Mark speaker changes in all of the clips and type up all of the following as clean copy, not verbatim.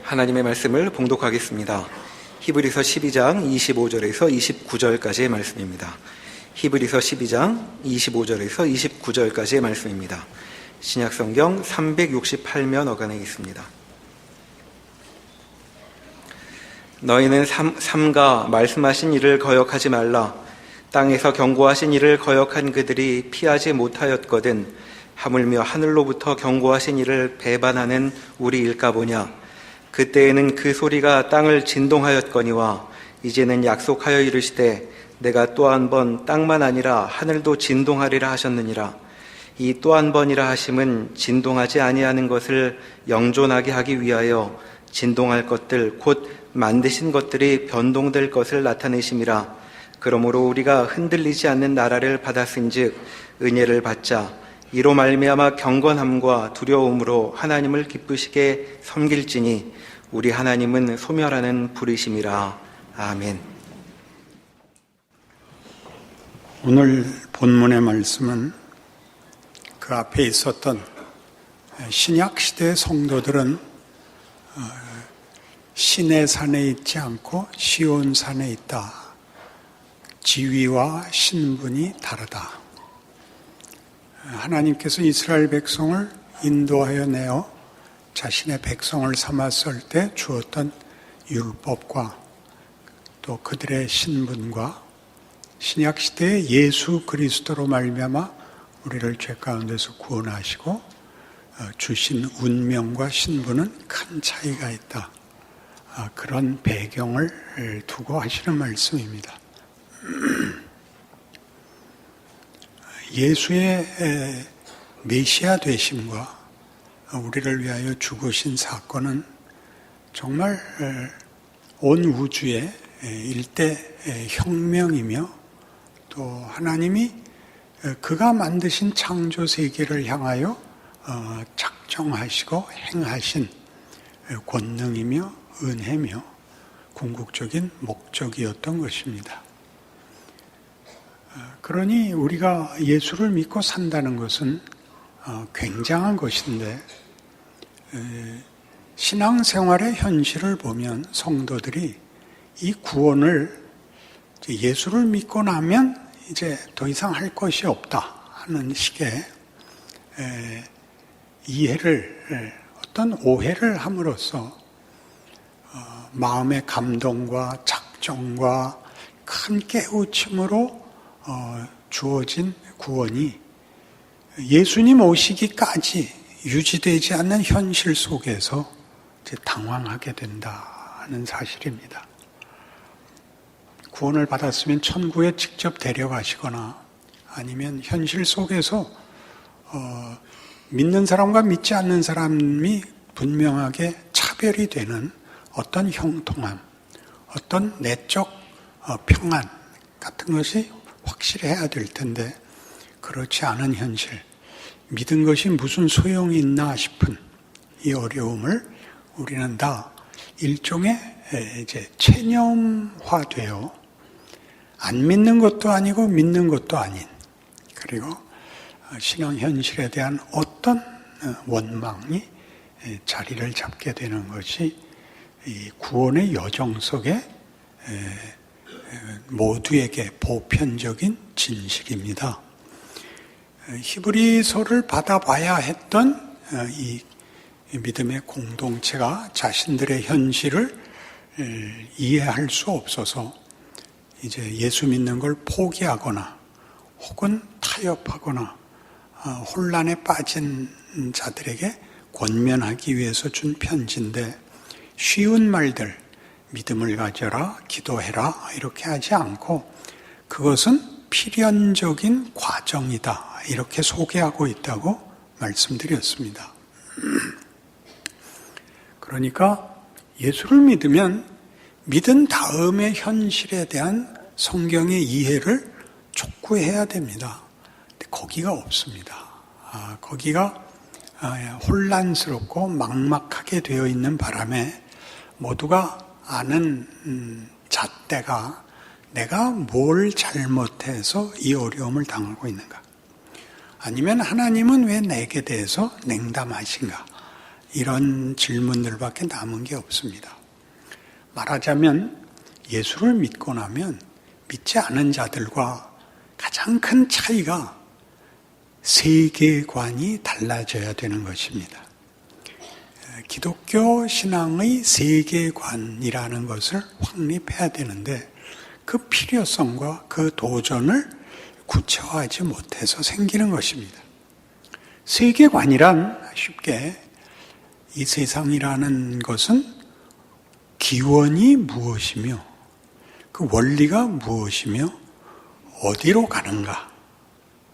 Speaker 1: 하나님의 말씀을 봉독하겠습니다. 히브리서 12장 25절에서 29절까지의 말씀입니다. 히브리서 12장 25절에서 29절까지의 말씀입니다. 신약성경 368면 어간에 있습니다. 너희는 삼가 말씀하신 일을 거역하지 말라. 땅에서 경고하신 일을 거역한 그들이 피하지 못하였거든 하물며 하늘로부터 경고하신 일을 배반하는 우리일까 보냐. 그때에는 그 소리가 땅을 진동하였거니와 이제는 약속하여 이르시되 내가 또 한 번 땅만 아니라 하늘도 진동하리라 하셨느니라. 이 또 한 번이라 하심은 진동하지 아니하는 것을 영존하게 하기 위하여 진동할 것들 곧 만드신 것들이 변동될 것을 나타내심이라. 그러므로 우리가 흔들리지 않는 나라를 받았은즉 은혜를 받자. 이로 말미암아 경건함과 두려움으로 하나님을 기쁘시게 섬길지니 우리 하나님은 소멸하는 불이심이라. 아멘.
Speaker 2: 오늘 본문의 말씀은 그 앞에 있었던 신약 시대의 성도들은 시내산에 있지 않고 시온산에 있다. 지위와 신분이 다르다. 하나님께서 이스라엘 백성을 인도하여 내어 자신의 백성을 삼았을 때 주었던 율법과 또 그들의 신분과 신약 시대의 예수 그리스도로 말미암아 우리를 죄 가운데서 구원하시고 주신 운명과 신분은 큰 차이가 있다. 그런 배경을 두고 하시는 말씀입니다. 예수의 메시아 되심과 우리를 위하여 죽으신 사건은 정말 온 우주의 일대 혁명이며 또 하나님이 그가 만드신 창조 세계를 향하여 작정하시고 행하신 권능이며 은혜며 궁극적인 목적이었던 것입니다. 그러니 우리가 예수를 믿고 산다는 것은 굉장한 것인데 신앙생활의 현실을 보면 성도들이 이 구원을 예수를 믿고 나면 이제 더 이상 할 것이 없다 하는 식의 이해를 어떤 오해를 함으로써 마음의 감동과 작정과 큰 깨우침으로 주어진 구원이 예수님 오시기까지 유지되지 않는 현실 속에서 이제 당황하게 된다는 사실입니다. 구원을 받았으면 천국에 직접 데려가시거나 아니면 현실 속에서 믿는 사람과 믿지 않는 사람이 분명하게 차별이 되는 어떤 형통함, 어떤 내적 평안 같은 것이 확실해야 될 텐데 그렇지 않은 현실, 믿은 것이 무슨 소용이 있나 싶은 이 어려움을 우리는 다 일종의 이제 체념화되어 안 믿는 것도 아니고 믿는 것도 아닌 그리고 신앙 현실에 대한 어떤 원망이 자리를 잡게 되는 것이 이 구원의 여정 속에 모두에게 보편적인 진실입니다. 히브리서를 받아봐야 했던 이 믿음의 공동체가 자신들의 현실을 이해할 수 없어서 이제 예수 믿는 걸 포기하거나 혹은 타협하거나 혼란에 빠진 자들에게 권면하기 위해서 준 편지인데 쉬운 말들, 믿음을 가져라, 기도해라 이렇게 하지 않고 그것은 필연적인 과정이다 이렇게 소개하고 있다고 말씀드렸습니다. 그러니까 예수를 믿으면 믿은 다음의 현실에 대한 성경의 이해를 촉구해야 됩니다. 근데 거기가 없습니다. 거기가 혼란스럽고 막막하게 되어 있는 바람에 모두가 아는 잣대가 내가 뭘 잘못해서 이 어려움을 당하고 있는가? 아니면 하나님은 왜 내게 대해서 냉담하신가? 이런 질문들밖에 남은 게 없습니다. 말하자면 예수를 믿고 나면 믿지 않은 자들과 가장 큰 차이가 세계관이 달라져야 되는 것입니다. 기독교 신앙의 세계관이라는 것을 확립해야 되는데 그 필요성과 그 도전을 구체화하지 못해서 생기는 것입니다. 세계관이란 쉽게 이 세상이라는 것은 기원이 무엇이며 그 원리가 무엇이며 어디로 가는가,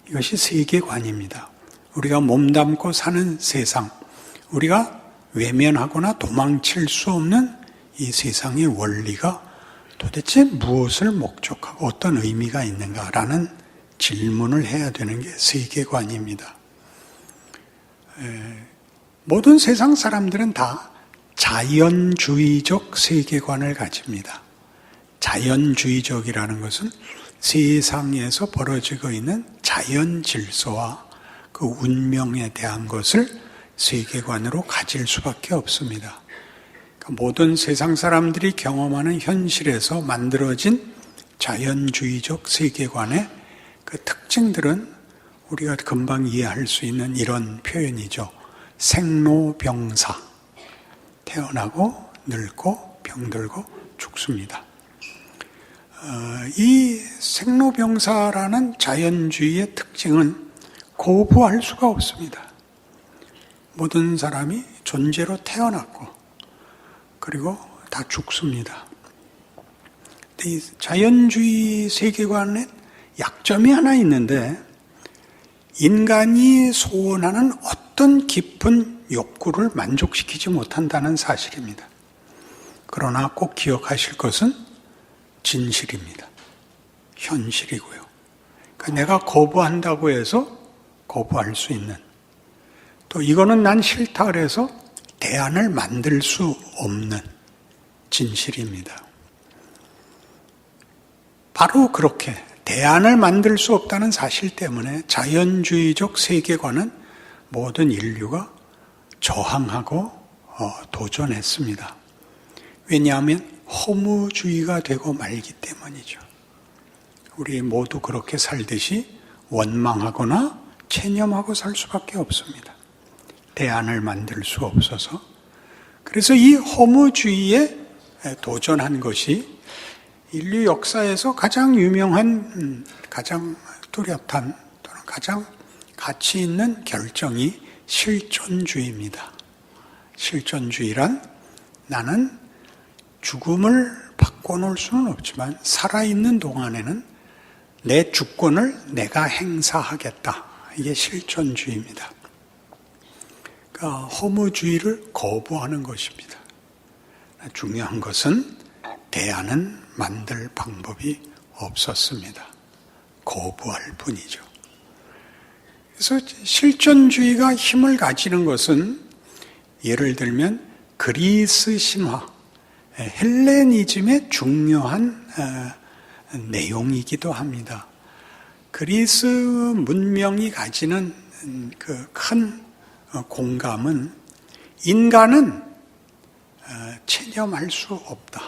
Speaker 2: 이것이 세계관입니다. 우리가 몸담고 사는 세상, 우리가 외면하거나 도망칠 수 없는 이 세상의 원리가 도대체 무엇을 목적하고 어떤 의미가 있는가라는 질문을 해야 되는 게 세계관입니다. 모든 세상 사람들은 다 자연주의적 세계관을 가집니다. 자연주의적이라는 것은 세상에서 벌어지고 있는 자연 질서와 그 운명에 대한 것을 세계관으로 가질 수밖에 없습니다. 그러니까 모든 세상 사람들이 경험하는 현실에서 만들어진 자연주의적 세계관의 그 특징들은 우리가 금방 이해할 수 있는 이런 표현이죠. 생로병사. 태어나고 늙고 병들고 죽습니다. 이 생로병사라는 자연주의의 특징은 거부할 수가 없습니다. 모든 사람이 존재로 태어났고 그리고 다 죽습니다. 이 자연주의 세계관에 약점이 하나 있는데 인간이 소원하는 어떤 깊은 욕구를 만족시키지 못한다는 사실입니다. 그러나 꼭 기억하실 것은 진실입니다. 현실이고요. 그러니까 내가 거부한다고 해서 거부할 수 있는, 또 이거는 난 싫다 그래서 대안을 만들 수 없는 진실입니다. 바로 그렇게 대안을 만들 수 없다는 사실 때문에 자연주의적 세계관은 모든 인류가 저항하고 도전했습니다. 왜냐하면 허무주의가 되고 말기 때문이죠. 우리 모두 그렇게 살듯이 원망하거나 체념하고 살 수밖에 없습니다. 대안을 만들 수 없어서. 그래서 이 허무주의에 도전한 것이 인류 역사에서 가장 유명한, 가장 뚜렷한 또는 가장 가치 있는 결정이 실존주의입니다. 실존주의란 나는 죽음을 바꿔놓을 수는 없지만 살아있는 동안에는 내 주권을 내가 행사하겠다. 이게 실존주의입니다. 그러니까 허무주의를 거부하는 것입니다. 중요한 것은 대안은 만들 방법이 없었습니다. 거부할 뿐이죠. 그래서 실존주의가 힘을 가지는 것은 예를 들면 그리스 신화, 헬레니즘의 중요한 내용이기도 합니다. 그리스 문명이 가지는 그 큰 공감은 인간은 체념할 수 없다.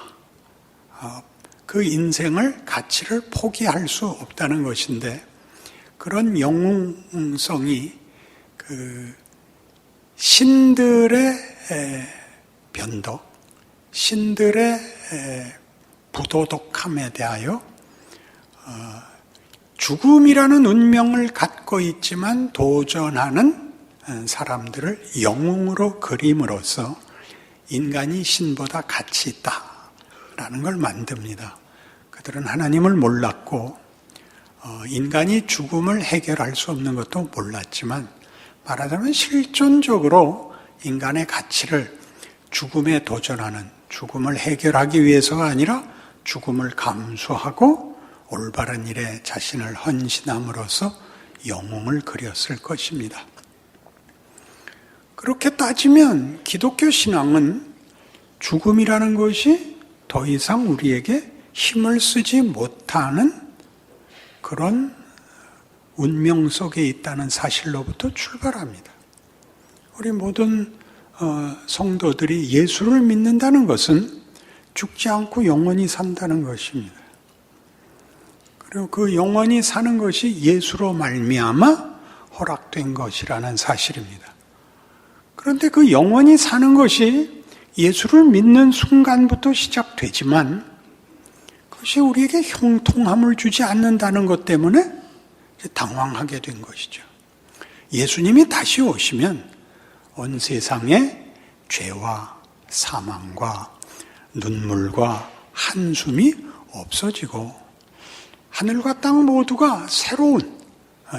Speaker 2: 그 인생을 가치를 포기할 수 없다는 것인데 그런 영웅성이 그 신들의 변덕, 신들의 부도덕함에 대하여 죽음이라는 운명을 갖고 있지만 도전하는 사람들을 영웅으로 그림으로써 인간이 신보다 가치 있다라는 걸 만듭니다. 그들은 하나님을 몰랐고 인간이 죽음을 해결할 수 없는 것도 몰랐지만 말하자면 실존적으로 인간의 가치를 죽음에 도전하는, 죽음을 해결하기 위해서가 아니라 죽음을 감수하고 올바른 일에 자신을 헌신함으로써 영웅을 그렸을 것입니다. 그렇게 따지면 기독교 신앙은 죽음이라는 것이 더 이상 우리에게 힘을 쓰지 못하는 그런 운명 속에 있다는 사실로부터 출발합니다. 우리 모든 성도들이 예수를 믿는다는 것은 죽지 않고 영원히 산다는 것입니다. 그리고 그 영원히 사는 것이 예수로 말미암아 허락된 것이라는 사실입니다. 그런데 그 영원히 사는 것이 예수를 믿는 순간부터 시작되지만 그것이 우리에게 형통함을 주지 않는다는 것 때문에 당황하게 된 것이죠. 예수님이 다시 오시면 온 세상에 죄와 사망과 눈물과 한숨이 없어지고 하늘과 땅 모두가 새로운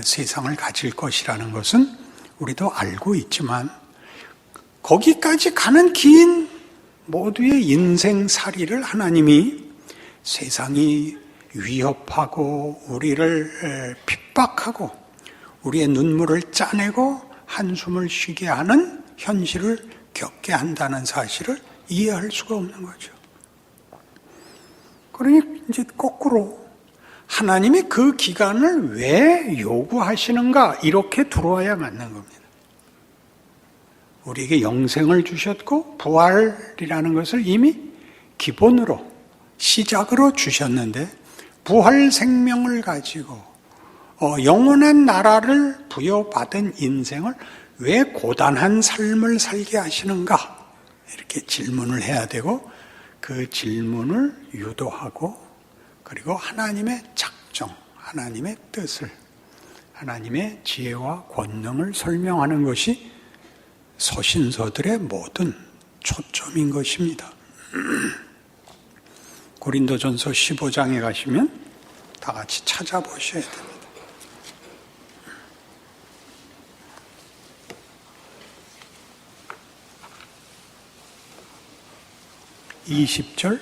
Speaker 2: 세상을 가질 것이라는 것은 우리도 알고 있지만 거기까지 가는 긴 모두의 인생살이를 하나님이 세상이 위협하고 우리를 핍박하고 우리의 눈물을 짜내고 한숨을 쉬게 하는 현실을 겪게 한다는 사실을 이해할 수가 없는 거죠. 그러니 이제 거꾸로 하나님이 그 기간을 왜 요구하시는가 이렇게 들어와야 맞는 겁니다. 우리에게 영생을 주셨고 부활이라는 것을 이미 기본으로 시작으로 주셨는데 부활 생명을 가지고 영원한 나라를 부여받은 인생을 왜 고단한 삶을 살게 하시는가 이렇게 질문을 해야 되고 그 질문을 유도하고 그리고 하나님의 작정, 하나님의 뜻을, 하나님의 지혜와 권능을 설명하는 것이 서신서들의 모든 초점인 것입니다. 고린도전서 15장에 가시면 다 같이 찾아보셔야 됩니다. 20절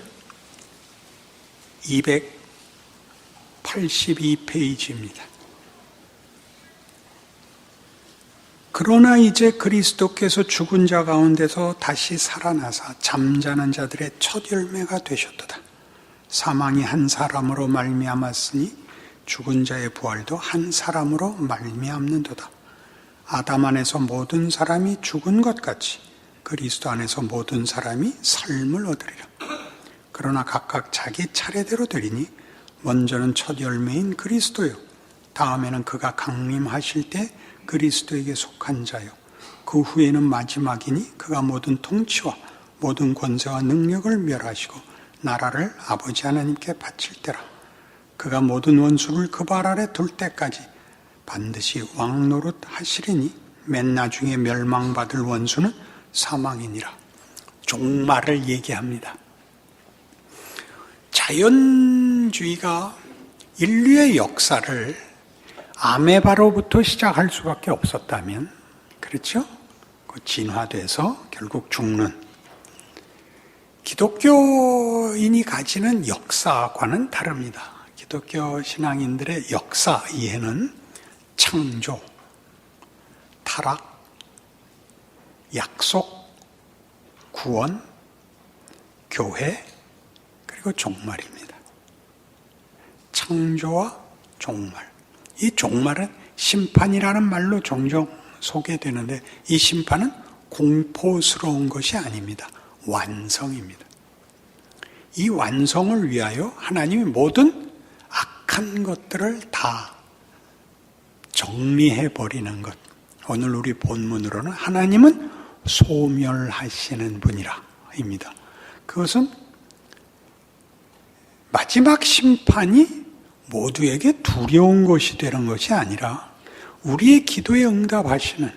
Speaker 2: 282페이지입니다. 그러나 이제 그리스도께서 죽은 자 가운데서 다시 살아나사 잠자는 자들의 첫 열매가 되셨도다. 사망이 한 사람으로 말미암았으니 죽은 자의 부활도 한 사람으로 말미암는도다. 아담 안에서 모든 사람이 죽은 것 같이 그리스도 안에서 모든 사람이 삶을 얻으리라. 그러나 각각 자기 차례대로 되리니 먼저는 첫 열매인 그리스도요, 다음에는 그가 강림하실 때 그리스도에게 속한 자요, 그 후에는 마지막이니 그가 모든 통치와 모든 권세와 능력을 멸하시고 나라를 아버지 하나님께 바칠 때라. 그가 모든 원수를 그 발 아래 둘 때까지 반드시 왕노릇 하시리니 맨 나중에 멸망받을 원수는 사망이니라. 종말을 얘기합니다. 자연주의가 인류의 역사를 아메바로부터 시작할 수밖에 없었다면, 그렇죠? 진화돼서 결국 죽는, 기독교인이 가지는 역사과는 다릅니다. 기독교 신앙인들의 역사 이해는 창조, 타락, 약속, 구원, 교회, 그리고 종말입니다. 창조와 종말. 이 종말은 심판이라는 말로 종종 소개되는데 이 심판은 공포스러운 것이 아닙니다. 완성입니다. 이 완성을 위하여 하나님이 모든 악한 것들을 다 정리해버리는 것. 오늘 우리 본문으로는 하나님은 소멸하시는 분이라 입니다. 그것은 마지막 심판이 모두에게 두려운 것이 되는 것이 아니라 우리의 기도에 응답하시는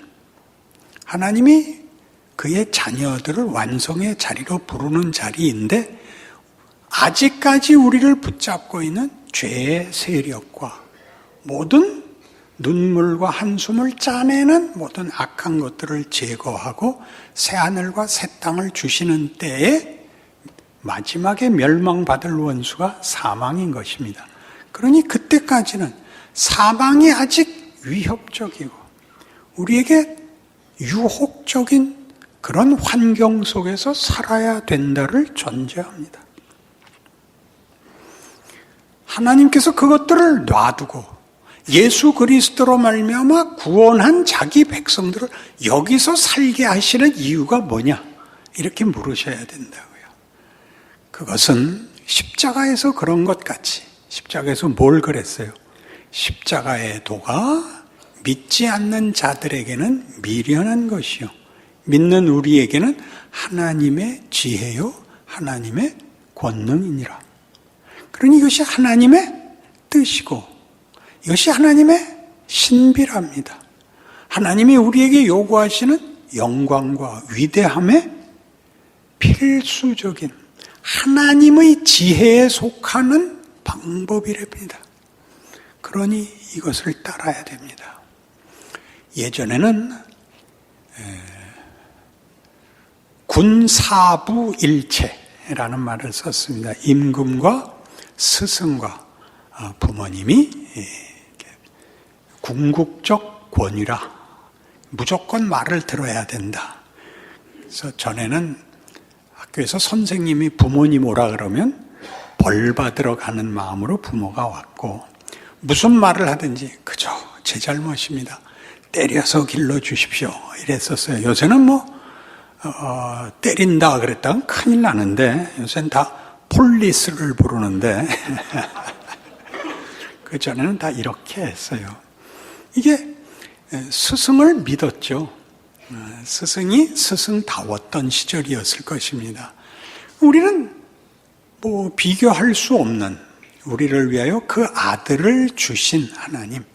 Speaker 2: 하나님이 그의 자녀들을 완성의 자리로 부르는 자리인데 아직까지 우리를 붙잡고 있는 죄의 세력과 모든 눈물과 한숨을 짜내는 모든 악한 것들을 제거하고 새하늘과 새 땅을 주시는 때에 마지막에 멸망받을 원수가 사망인 것입니다. 그러니 그때까지는 사망이 아직 위협적이고 우리에게 유혹적인 그런 환경 속에서 살아야 된다를 전제합니다. 하나님께서 그것들을 놔두고 예수 그리스도로 말미암아 구원한 자기 백성들을 여기서 살게 하시는 이유가 뭐냐? 이렇게 물으셔야 된다고요. 그것은 십자가에서 그런 것 같이, 십자가에서 뭘 그랬어요? 십자가의 도가 믿지 않는 자들에게는 미련한 것이요, 믿는 우리에게는 하나님의 지혜요 하나님의 권능이니라. 그러니 이것이 하나님의 뜻이고 이것이 하나님의 신비랍니다. 하나님이 우리에게 요구하시는 영광과 위대함의 필수적인 하나님의 지혜에 속하는 방법이랍니다. 그러니 이것을 따라야 됩니다. 예전에는 군사부일체라는 말을 썼습니다. 임금과 스승과 부모님이 궁극적 권위라, 무조건 말을 들어야 된다. 그래서 전에는 학교에서 선생님이 부모님 오라 그러면 벌 받으러 가는 마음으로 부모가 왔고, 무슨 말을 하든지 그저 제 잘못입니다, 때려서 길러주십시오 이랬었어요. 요새는 때린다 그랬다가 큰일 나는데, 요새는 다 폴리스를 부르는데 그 전에는 다 이렇게 했어요. 이게 스승을 믿었죠. 스승이 스승다웠던 시절이었을 것입니다. 우리는 비교할 수 없는, 우리를 위하여 그 아들을 주신 하나님,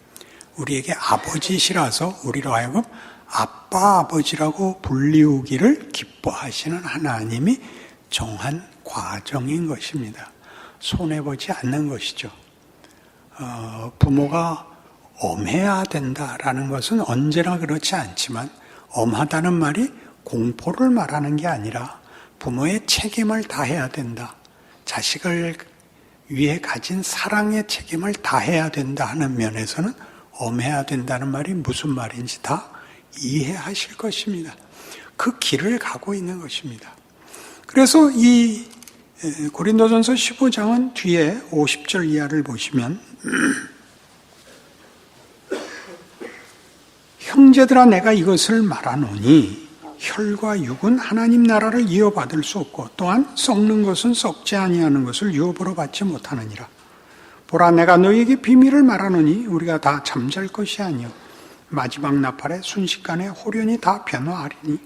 Speaker 2: 우리에게 아버지시라서 우리로 하여금 아빠 아버지라고 불리우기를 기뻐하시는 하나님이 정한 과정인 것입니다. 손해보지 않는 것이죠. 부모가 엄해야 된다라는 것은 언제나 그렇지 않지만, 엄하다는 말이 공포를 말하는 게 아니라 부모의 책임을 다해야 된다, 자식을 위해 가진 사랑의 책임을 다해야 된다 하는 면에서는 엄해야 된다는 말이 무슨 말인지 다 이해하실 것입니다. 그 길을 가고 있는 것입니다. 그래서 이 고린도전서 15장은 뒤에 50절 이하를 보시면 형제들아, 내가 이것을 말하노니 혈과 육은 하나님 나라를 이어받을 수 없고 또한 썩는 것은 썩지 아니하는 것을 유업으로 받지 못하느니라. 보라, 내가 너희에게 비밀을 말하노니 우리가 다 잠잘 것이 아니요 마지막 나팔에 순식간에 호련히 다 변화하리니,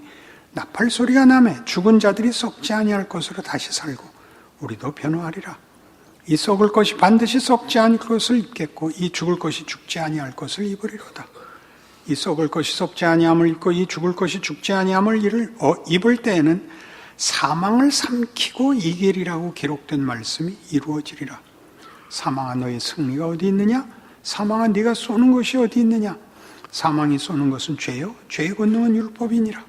Speaker 2: 나팔 소리가 나매 죽은 자들이 썩지 아니할 것으로 다시 살고 우리도 변화하리라. 이 썩을 것이 반드시 썩지 아니할 것을 입겠고 이 죽을 것이 죽지 아니할 것을 입으리로다. 이 썩을 것이 썩지 아니함을 입고 이 죽을 것이 죽지 아니함을 입을 때에는 사망을 삼키고 이기리라고 기록된 말씀이 이루어지리라. 사망아, 너의 승리가 어디 있느냐? 사망아, 네가 쏘는 것이 어디 있느냐? 사망이 쏘는 것은 죄요, 죄의 권능은 율법이니라.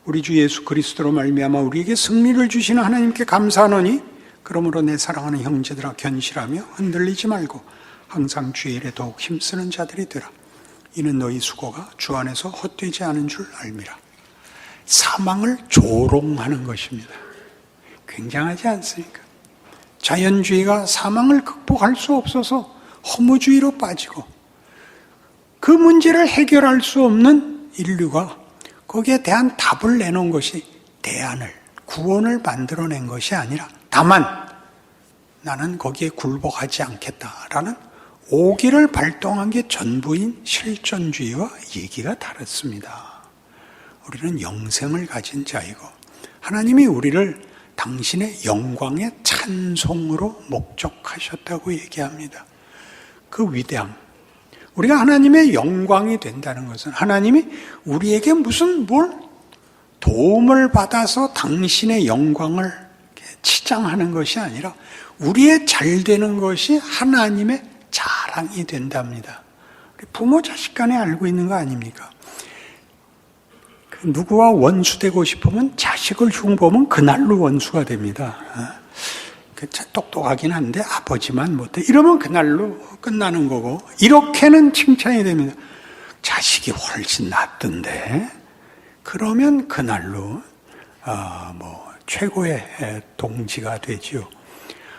Speaker 2: 우리 주 예수 그리스도로 말미암아 우리에게 승리를 주시는 하나님께 감사하노니, 그러므로 내 사랑하는 형제들아, 견실하며 흔들리지 말고 항상 주의 일에 더욱 힘쓰는 자들이 되라. 이는 너희 수고가 주 안에서 헛되지 않은 줄 알미라. 사망을 조롱하는 것입니다. 굉장하지 않습니까? 자연주의가 사망을 극복할 수 없어서 허무주의로 빠지고, 그 문제를 해결할 수 없는 인류가 거기에 대한 답을 내놓은 것이 대안을, 구원을 만들어낸 것이 아니라, 다만 나는 거기에 굴복하지 않겠다라는 오기를 발동한 게 전부인 실존주의와 얘기가 다릅니다. 우리는 영생을 가진 자이고 하나님이 우리를 당신의 영광의 찬송으로 목적하셨다고 얘기합니다. 그 위대함, 우리가 하나님의 영광이 된다는 것은 하나님이 우리에게 무슨 도움을 받아서 당신의 영광을 치장하는 것이 아니라 우리의 잘 되는 것이 하나님의 자랑이 된답니다. 부모 자식 간에 알고 있는 거 아닙니까? 누구와 원수되고 싶으면 자식을 흉보면 그날로 원수가 됩니다. 똑똑하긴 한데 아버지만 못해, 이러면 그날로 끝나는 거고, 이렇게는 칭찬이 됩니다. 자식이 훨씬 낫던데 그러면 그날로 최고의 동지가 되지요.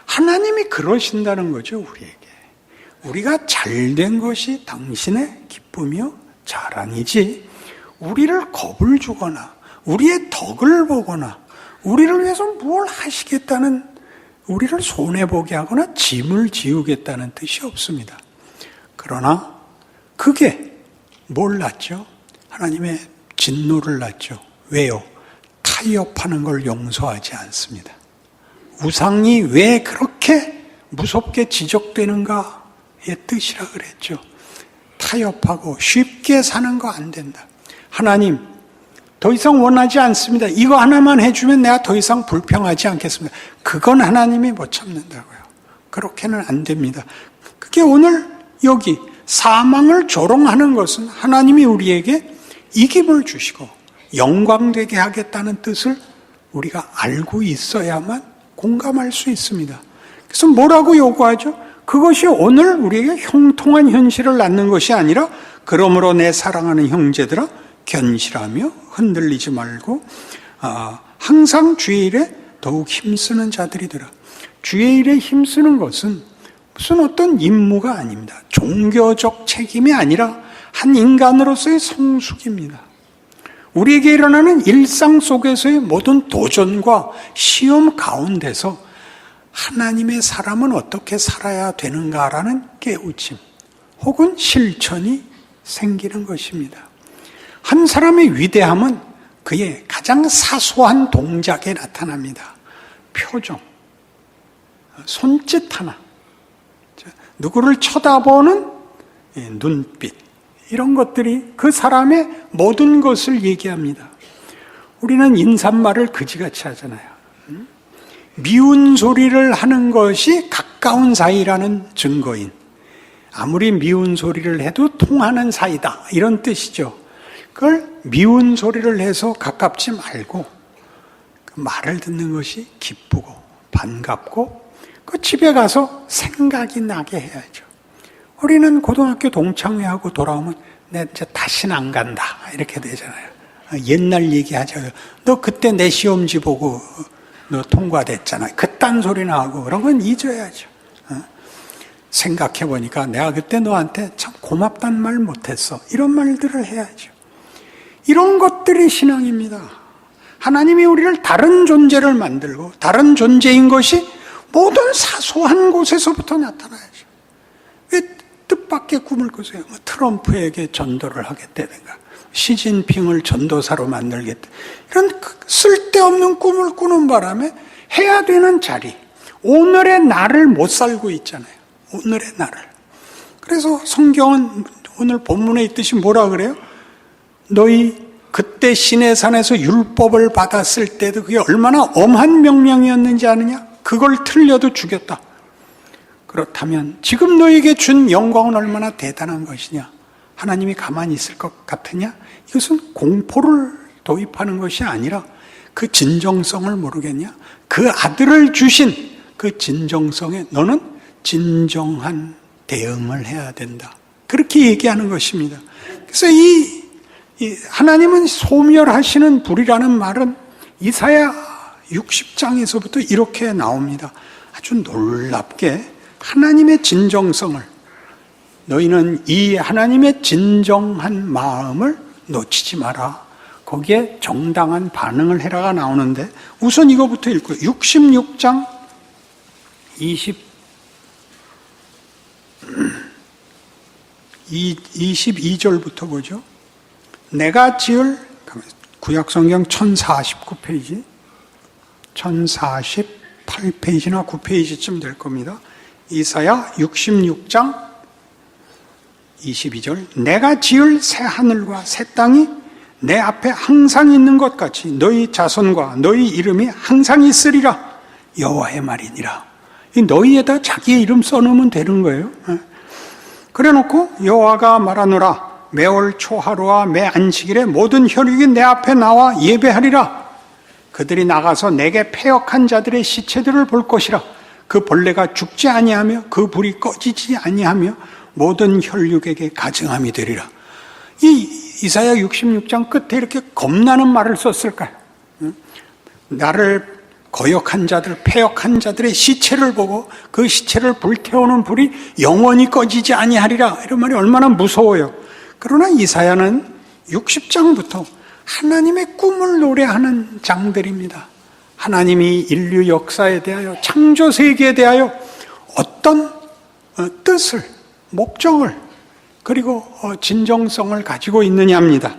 Speaker 2: 하나님이 그러신다는 거죠. 우리에게 우리가 잘된 것이 당신의 기쁨이요 자랑이지, 우리를 겁을 주거나 우리의 덕을 보거나 우리를 위해서 뭘 하시겠다는, 우리를 손해보게 하거나 짐을 지우겠다는 뜻이 없습니다. 그러나 그게 뭘 낳죠? 하나님의 진노를 낳죠. 왜요? 타협하는 걸 용서하지 않습니다. 우상이 왜 그렇게 무섭게 지적되는가의 뜻이라 그랬죠. 타협하고 쉽게 사는 거 안 된다. 하나님, 더 이상 원하지 않습니다. 이거 하나만 해주면 내가 더 이상 불평하지 않겠습니다. 그건 하나님이 못 참는다고요. 그렇게는 안 됩니다. 그게 오늘 여기 사망을 조롱하는 것은 하나님이 우리에게 이김을 주시고 영광되게 하겠다는 뜻을 우리가 알고 있어야만 공감할 수 있습니다. 그래서 뭐라고 요구하죠? 그것이 오늘 우리에게 형통한 현실을 낳는 것이 아니라, 그러므로 내 사랑하는 형제들아 견실하며 흔들리지 말고 항상 주의 일에 더욱 힘쓰는 자들이더라. 주의 일에 힘쓰는 것은 무슨 어떤 임무가 아닙니다. 종교적 책임이 아니라 한 인간으로서의 성숙입니다. 우리에게 일어나는 일상 속에서의 모든 도전과 시험 가운데서 하나님의 사람은 어떻게 살아야 되는가라는 깨우침 혹은 실천이 생기는 것입니다. 한 사람의 위대함은 그의 가장 사소한 동작에 나타납니다. 표정, 손짓 하나, 누구를 쳐다보는 눈빛, 이런 것들이 그 사람의 모든 것을 얘기합니다. 우리는 인사말을 그지같이 하잖아요. 미운 소리를 하는 것이 가까운 사이라는 증거인, 아무리 미운 소리를 해도 통하는 사이다, 이런 뜻이죠. 그걸 미운 소리를 해서 가깝지 말고 그 말을 듣는 것이 기쁘고 반갑고 그 집에 가서 생각이 나게 해야죠. 우리는 고등학교 동창회하고 돌아오면 내 이제 다시는 안 간다 이렇게 되잖아요. 옛날 얘기하죠. 너 그때 내 시험지 보고 너 통과됐잖아. 그딴 소리나 하고 그런 건 잊어야죠. 생각해보니까 내가 그때 너한테 참 고맙단 말 못했어. 이런 말들을 해야죠. 이런 것들이 신앙입니다. 하나님이 우리를 다른 존재를 만들고 다른 존재인 것이 모든 사소한 곳에서부터 나타나야죠. 왜 뜻밖의 꿈을 꾸세요? 트럼프에게 전도를 하겠다든가 시진핑을 전도사로 만들겠다, 이런 쓸데없는 꿈을 꾸는 바람에 해야 되는 자리, 오늘의 나를 못 살고 있잖아요. 오늘의 나를. 그래서 성경은 오늘 본문에 있듯이 뭐라 그래요? 너희 그때 시내산에서 율법을 받았을 때도 그게 얼마나 엄한 명령이었는지 아느냐? 그걸 틀려도 죽였다. 그렇다면 지금 너에게 준 영광은 얼마나 대단한 것이냐? 하나님이 가만히 있을 것 같으냐? 이것은 공포를 도입하는 것이 아니라 그 진정성을 모르겠냐? 그 아들을 주신 그 진정성에 너는 진정한 대응을 해야 된다. 그렇게 얘기하는 것입니다. 그래서 이 하나님은 소멸하시는 불이라는 말은 이사야 60장에서부터 이렇게 나옵니다. 아주 놀랍게 하나님의 진정성을, 너희는 이 하나님의 진정한 마음을 놓치지 마라. 거기에 정당한 반응을 해라가 나오는데, 우선 이거부터 읽고요. 66장 22절부터 보죠. 내가 지을, 구약성경 1049페이지, 1048페이지나 9페이지쯤 될 겁니다. 이사야 66장 22절. 내가 지을 새 하늘과 새 땅이 내 앞에 항상 있는 것 같이 너희 자손과 너희 이름이 항상 있으리라. 여호와의 말이니라. 이 너희에다 자기의 이름 써놓으면 되는 거예요. 그래놓고 여호와가 말하노라. 매월 초하루와 매 안식일에 모든 혈육이 내 앞에 나와 예배하리라. 그들이 나가서 내게 패역한 자들의 시체들을 볼 것이라. 그 벌레가 죽지 아니하며 그 불이 꺼지지 아니하며 모든 혈육에게 가증함이 되리라. 이 이사야 66장 끝에 이렇게 겁나는 말을 썼을까요? 나를 거역한 자들, 패역한 자들의 시체를 보고 그 시체를 불태우는 불이 영원히 꺼지지 아니하리라. 이런 말이 얼마나 무서워요. 그러나 이사야는 60장부터 하나님의 꿈을 노래하는 장들입니다. 하나님이 인류 역사에 대하여, 창조 세계에 대하여 어떤 뜻을, 목적을, 그리고 진정성을 가지고 있느냐입니다.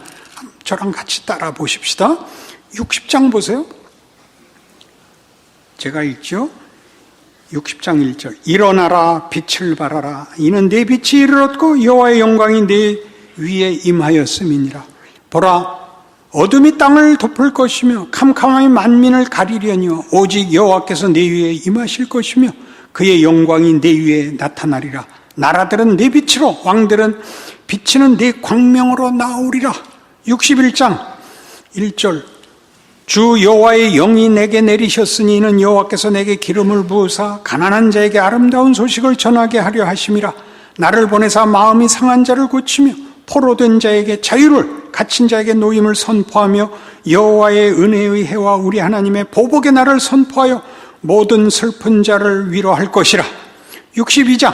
Speaker 2: 저랑 같이 따라 보십시다. 60장 보세요. 제가 읽죠. 60장 1절. 일어나라, 빛을 발하라. 이는 내 빛이 이르렀고 여호와의 영광이 내 위에 임하였음이니라. 보라, 어둠이 땅을 덮을 것이며 캄캄함이 만민을 가리려니와 오직 여호와께서 내 위에 임하실 것이며 그의 영광이 내 위에 나타나리라. 나라들은 내 빛으로, 왕들은 비치는 내 광명으로 나오리라. 61장 1절. 주 여호와의 영이 내게 내리셨으니 이는 여호와께서 내게 기름을 부으사 가난한 자에게 아름다운 소식을 전하게 하려 하심이라. 나를 보내사 마음이 상한 자를 고치며 포로된 자에게 자유를, 갇힌 자에게 노임을 선포하며 여호와의 은혜의 해와 우리 하나님의 보복의 날을 선포하여 모든 슬픈 자를 위로할 것이라. 62장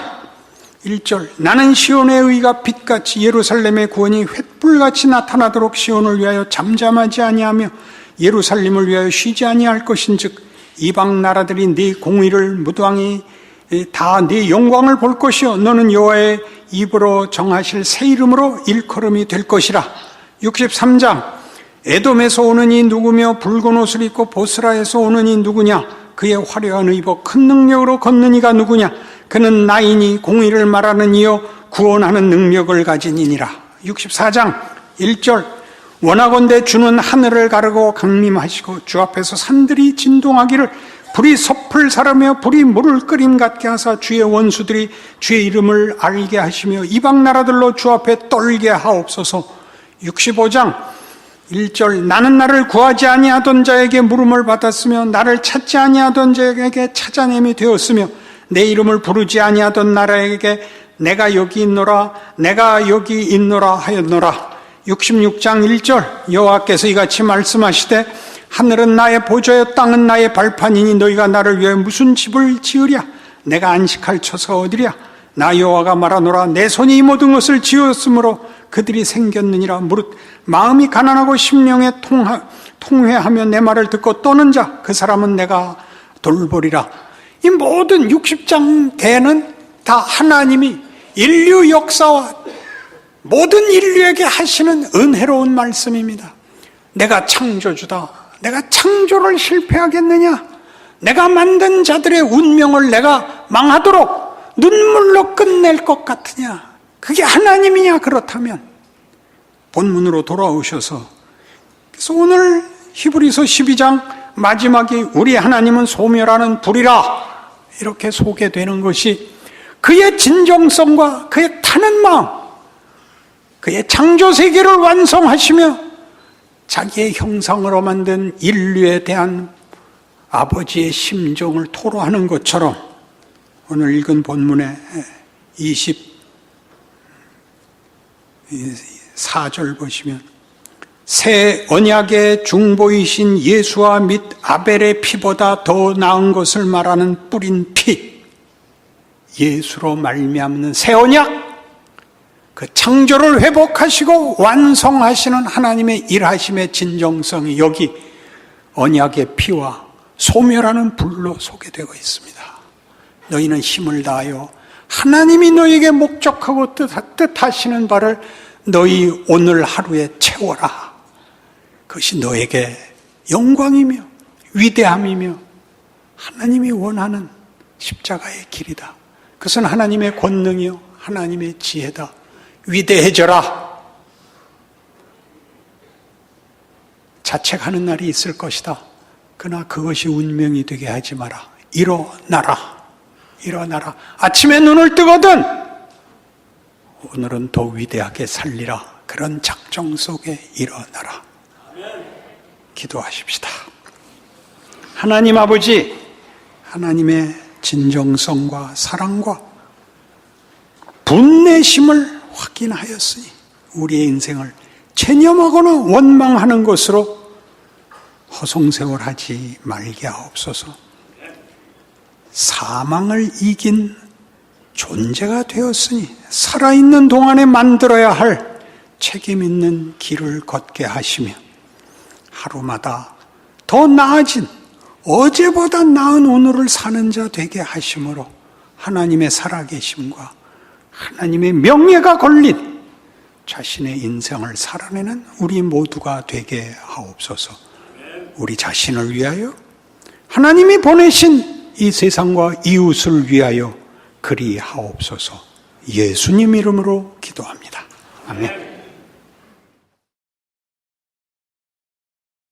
Speaker 2: 1절. 나는 시온의 의가 빛같이 예루살렘의 구원이 횃불같이 나타나도록 시온을 위하여 잠잠하지 아니하며 예루살렘을 위하여 쉬지 아니할 것인즉 이방 나라들이 네 공의를 무도왕이 다 네 영광을 볼 것이요 너는 여호와의 입으로 정하실 새 이름으로 일컬음이 될 것이라. 63장. 에돔에서 오는 이 누구며 붉은 옷을 입고 보스라에서 오는 이 누구냐? 그의 화려한 의복 큰 능력으로 걷는 이가 누구냐? 그는 나이니 공의를 말하는 이요 구원하는 능력을 가진 이니라. 64장 1절. 원하건대 주는 하늘을 가르고 강림하시고 주 앞에서 산들이 진동하기를 불이 섭을 사르며 불이 물을 끓임 같게 하사 주의 원수들이 주의 이름을 알게 하시며 이방 나라들로 주 앞에 떨게 하옵소서. 65장 1절. 나는 나를 구하지 아니하던 자에게 물음을 받았으며 나를 찾지 아니하던 자에게 찾아냄이 되었으며 내 이름을 부르지 아니하던 나라에게 내가 여기 있노라 내가 여기 있노라 하였노라. 66장 1절. 여호와께서 이같이 말씀하시되 하늘은 나의 보좌여 땅은 나의 발판이니 너희가 나를 위해 무슨 집을 지으랴? 내가 안식할 처소가 어디랴? 나 여호와가 말하노라. 내 손이 이 모든 것을 지었으므로 그들이 생겼느니라. 무릇 마음이 가난하고 심령에 통회하며 내 말을 듣고 떠는 자 그 사람은 내가 돌보리라. 이 모든 60장대는 다 하나님이 인류 역사와 모든 인류에게 하시는 은혜로운 말씀입니다. 내가 창조주다. 내가 창조를 실패하겠느냐? 내가 만든 자들의 운명을 내가 망하도록 눈물로 끝낼 것 같으냐? 그게 하나님이냐? 그렇다면 본문으로 돌아오셔서 그래서 오늘 히브리서 12장 마지막이 우리 하나님은 소멸하는 불이라 이렇게 소개되는 것이 그의 진정성과 그의 타는 마음, 그의 창조세계를 완성하시며 자기의 형상으로 만든 인류에 대한 아버지의 심정을 토로하는 것처럼 오늘 읽은 본문의 24절 보시면 새 언약의 중보이신 예수와 및 아벨의 피보다 더 나은 것을 말하는 뿌린 피, 예수로 말미암는 새 언약, 그 창조를 회복하시고 완성하시는 하나님의 일하심의 진정성이 여기 언약의 피와 소멸하는 불로 소개되고 있습니다. 너희는 힘을 다하여 하나님이 너희에게 목적하고 뜻하시는 바를 너희 오늘 하루에 채워라. 그것이 너에게 영광이며 위대함이며 하나님이 원하는 십자가의 길이다. 그것은 하나님의 권능이요 하나님의 지혜다. 위대해져라. 자책하는 날이 있을 것이다. 그러나 그것이 운명이 되게 하지 마라. 일어나라. 일어나라. 아침에 눈을 뜨거든 오늘은 더 위대하게 살리라. 그런 작정 속에 일어나라. 기도하십시다. 하나님 아버지, 하나님의 진정성과 사랑과 분내심을 확인하였으니 우리의 인생을 체념하거나 원망하는 것으로 허송세월하지 말게 하옵소서. 사망을 이긴 존재가 되었으니 살아있는 동안에 만들어야 할 책임 있는 길을 걷게 하시며 하루마다 더 나아진 어제보다 나은 오늘을 사는 자 되게 하심으로 하나님의 살아계심과 하나님의 명예가 걸린 자신의 인생을 살아내는 우리 모두가 되게 하옵소서. 우리 자신을 위하여 하나님이 보내신 이 세상과 이웃을 위하여 그리 하옵소서. 예수님 이름으로 기도합니다. 아멘.